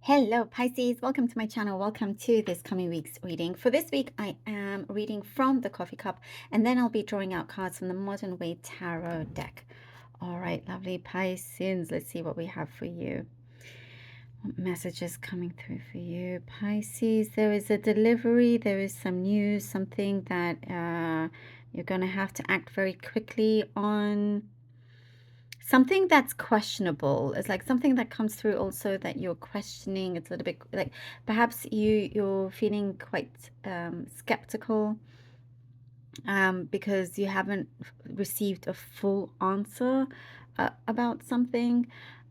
Hello, Pisces. Welcome to my channel. Welcome to this coming week's reading. For this week, I am reading from the coffee cup, and then I'll be drawing out cards from the Modern Way Tarot deck. All right, lovely Pisces. Let's see what we have for you. What messages coming through for you, Pisces? There is a delivery. There is some news, something that you're going to have to act very quickly on. Something that's questionable. It's like something that comes through also that you're questioning. It's a little bit like perhaps you're feeling quite skeptical because you haven't received a full answer about something.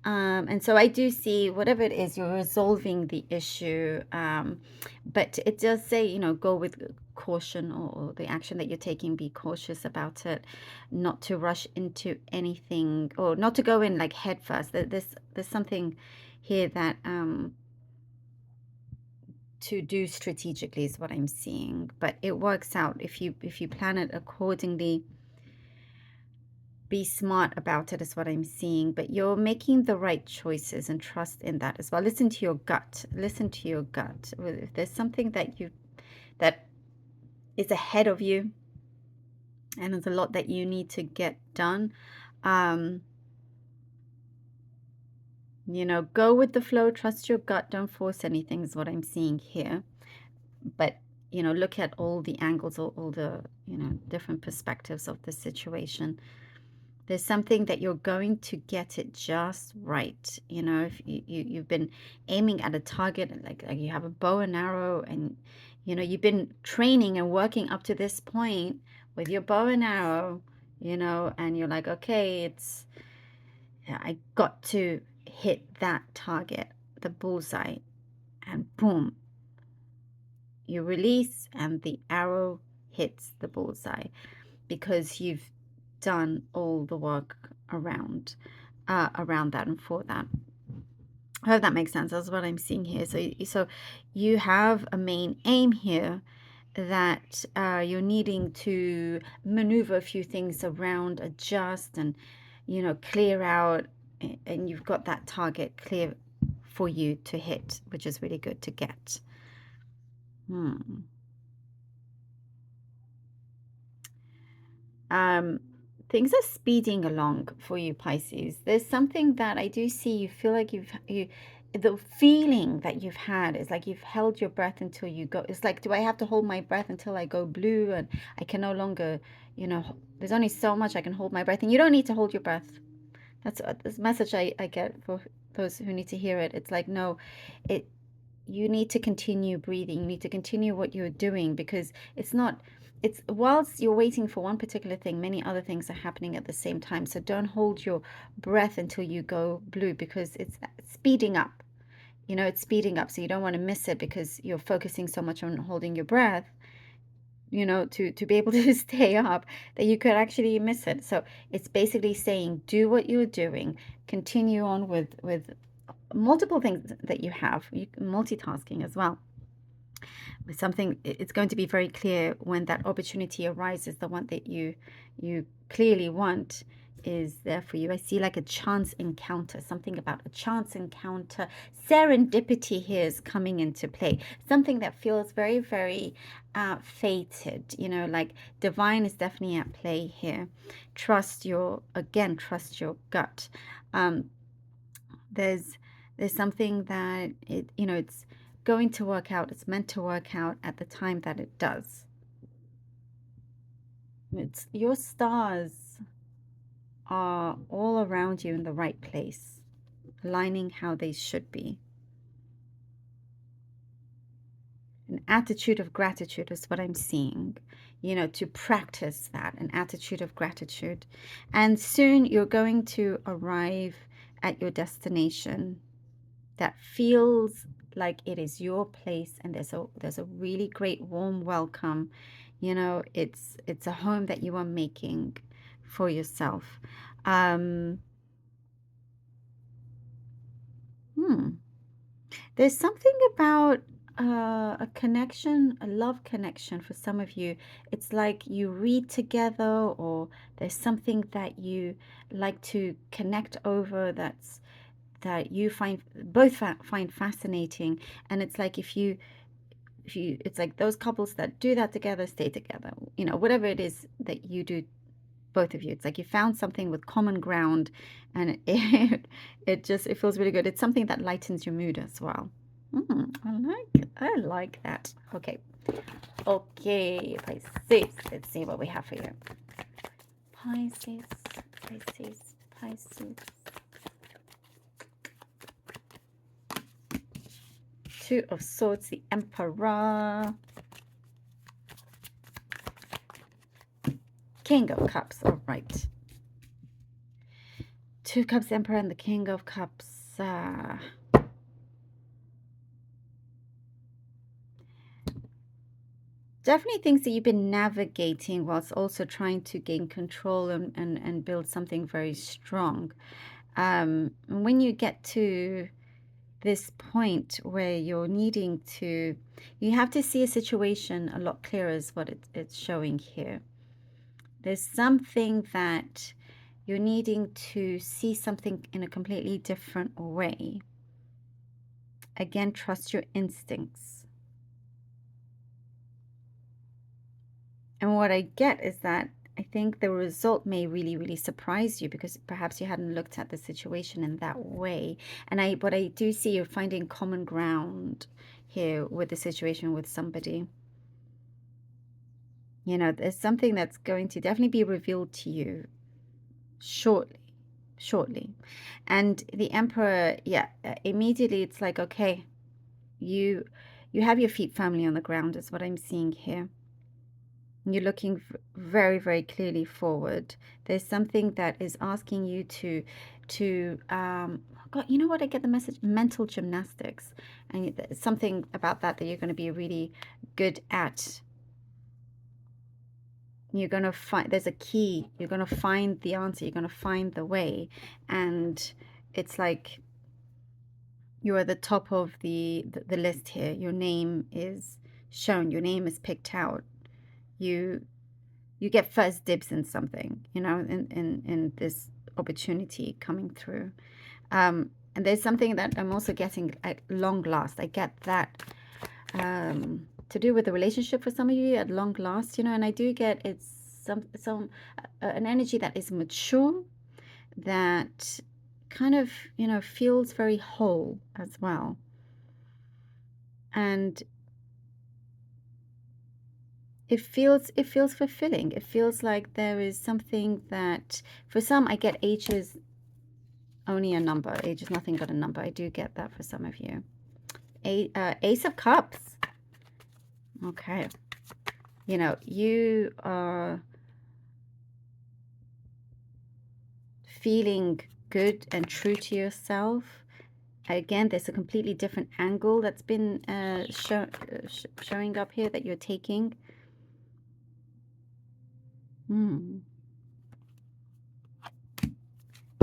And so I do see whatever it is, you're resolving the issue. But it does say, go with caution, or the action that you're taking, be cautious about it, not to rush into anything, or not to go in like head first. There's something here that to do strategically is what I'm seeing, but it works out if you plan it accordingly. Be smart about it is what I'm seeing, but you're making the right choices and trust in that as well. Listen to your gut. Listen to your gut. If there's something that is ahead of you and there's a lot that you need to get done, go with the flow, trust your gut, don't force anything is what I'm seeing here. But look at all the angles, all the different perspectives of the situation. There's something that you're going to get it just right. If you've been aiming at a target, like you have a bow and arrow, and you've been training and working up to this point with your bow and arrow, and you're like, okay, I got to hit that target, the bullseye, and boom, you release and the arrow hits the bullseye because you've done all the work around that and for that. I hope that makes sense. That's what I'm seeing here. So you have a main aim here that you're needing to maneuver a few things around, adjust, and clear out, and you've got that target clear for you to hit, which is really good to get. Things are speeding along for you, Pisces. There's something that I do see. You feel like the feeling that you've had is like you've held your breath until you go. It's like, do I have to hold my breath until I go blue? And I can no longer, there's only so much I can hold my breath. And you don't need to hold your breath. That's this message I get for those who need to hear it. It's like, no, you need to continue breathing. You need to continue what you're doing, because it's whilst you're waiting for one particular thing, many other things are happening at the same time. So don't hold your breath until you go blue, because it's speeding up. It's speeding up. So you don't want to miss it because you're focusing so much on holding your breath, to be able to stay up, that you could actually miss it. So it's basically saying, do what you're doing, continue on with multiple things that you have, multitasking as well. With something, it's going to be very clear when that opportunity arises. The one that you clearly want is there for you. I see like a chance encounter, something about a chance encounter. Serendipity here is coming into play. Something that feels very, very fated, like divine is definitely at play here. Trust your gut. There's something that it's going to work out. It's meant to work out at the time that it does. It's your stars are all around you in the right place, aligning how they should be. An attitude of gratitude is what I'm seeing, to practice that, an attitude of gratitude. And soon you're going to arrive at your destination that feels like it is your place, and there's a really great warm welcome. It's a home that you are making for yourself. There's something about a connection, a love connection for some of you. It's like you read together, or there's something that you like to connect over that's that you find both find fascinating. And it's like if you it's like those couples that do that together stay together, whatever it is that you do, both of you, it's like you found something with common ground, and it feels really good. It's something that lightens your mood as well. I like that. Okay, Pisces, let's see what we have for you. Pisces, Pisces, Pisces. Two of Swords, the Emperor. King of Cups, all right. Two Cups, Emperor, and the King of Cups. Definitely things that you've been navigating whilst also trying to gain control and build something very strong. When you get to this point where you're needing to, you have to see a situation a lot clearer is what it's showing here. There's something that you're needing to see something in a completely different way. Again, trust your instincts. And what I get is that I think the result may really, really surprise you because perhaps you hadn't looked at the situation in that way. And what I do see, you're finding common ground here with the situation with somebody. There's something that's going to definitely be revealed to you shortly. And the Emperor, yeah, immediately it's like, okay, you have your feet firmly on the ground is what I'm seeing here. You're looking very, very clearly forward. There's something that is asking you to God, you know what? I get the message, mental gymnastics. And something about that you're going to be really good at. You're going to find, there's a key. You're going to find the answer. You're going to find the way. And it's like you're at the top of the list here. Your name is shown. Your name is picked out. You get first dibs in something, in this opportunity coming through. And there's something that I'm also getting at long last. I get that to do with the relationship for some of you at long last, and I do get it's an energy that is mature, that kind of, feels very whole as well. And it feels fulfilling. It feels like there is something that, for some, I get age is only a number. Age is nothing but a number. I do get that for some of you. Ace of Cups. Okay. You are feeling good and true to yourself. Again, there's a completely different angle that's been showing up here that you're taking.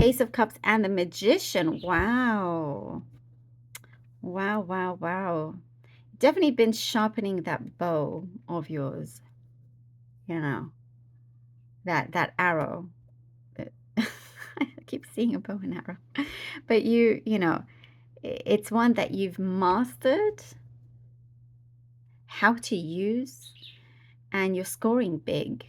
Ace of Cups and the Magician. Wow. Wow, wow, wow. Definitely been sharpening that bow of yours. That arrow. I keep seeing a bow and arrow. But it's one that you've mastered how to use, and you're scoring big,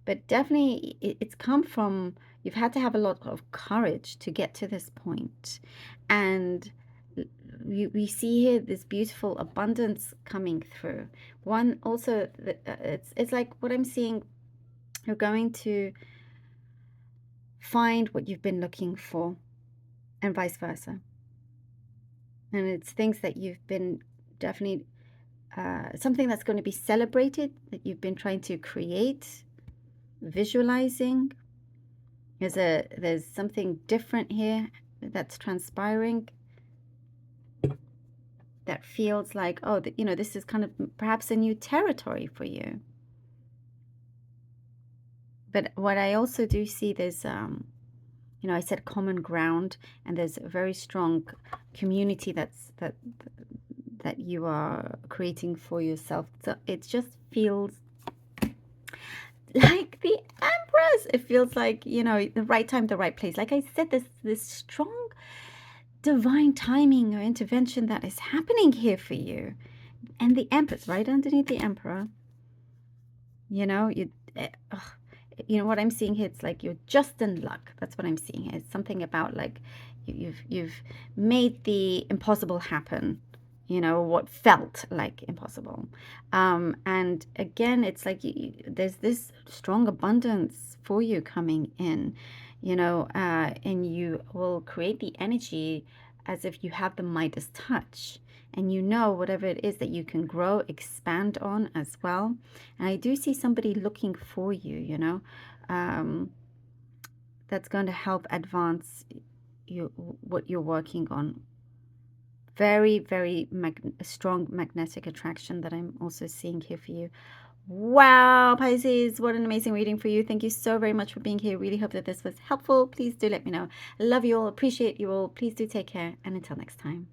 But definitely it's come from, you've had to have a lot of courage to get to this point. And we see here this beautiful abundance coming through. One also, it's like what I'm seeing, you're going to find what you've been looking for, and vice versa. And it's things that you've been definitely, something that's going to be celebrated, that you've been trying to create, visualizing. There's something different here that's transpiring that feels like, oh, this is kind of perhaps a new territory for you. But what I also do see, there's, I said common ground, and there's a very strong community that you are creating for yourself. So it just feels like the Empress. It feels like, the right time, the right place. Like I said, this strong divine timing or intervention that is happening here for you. And the Empress right underneath the Emperor, you know, ugh, you know what I'm seeing here? It's like you're just in luck. That's what I'm seeing here. It's something about like you've made the impossible happen. You know what felt like impossible, and again, it's like there's this strong abundance for you coming in, you know, and you will create the energy as if you have the Midas touch, and you know whatever it is that you can grow, expand on as well. And I do see somebody looking for you, you know, um, that's going to help advance you what you're working on. Very, very strong magnetic attraction that I'm also seeing here for you. Wow, Pisces, what an amazing reading for you. Thank you so very much for being here. Really hope that this was helpful. Please do let me know. Love you all. Appreciate you all. Please do take care. And until next time.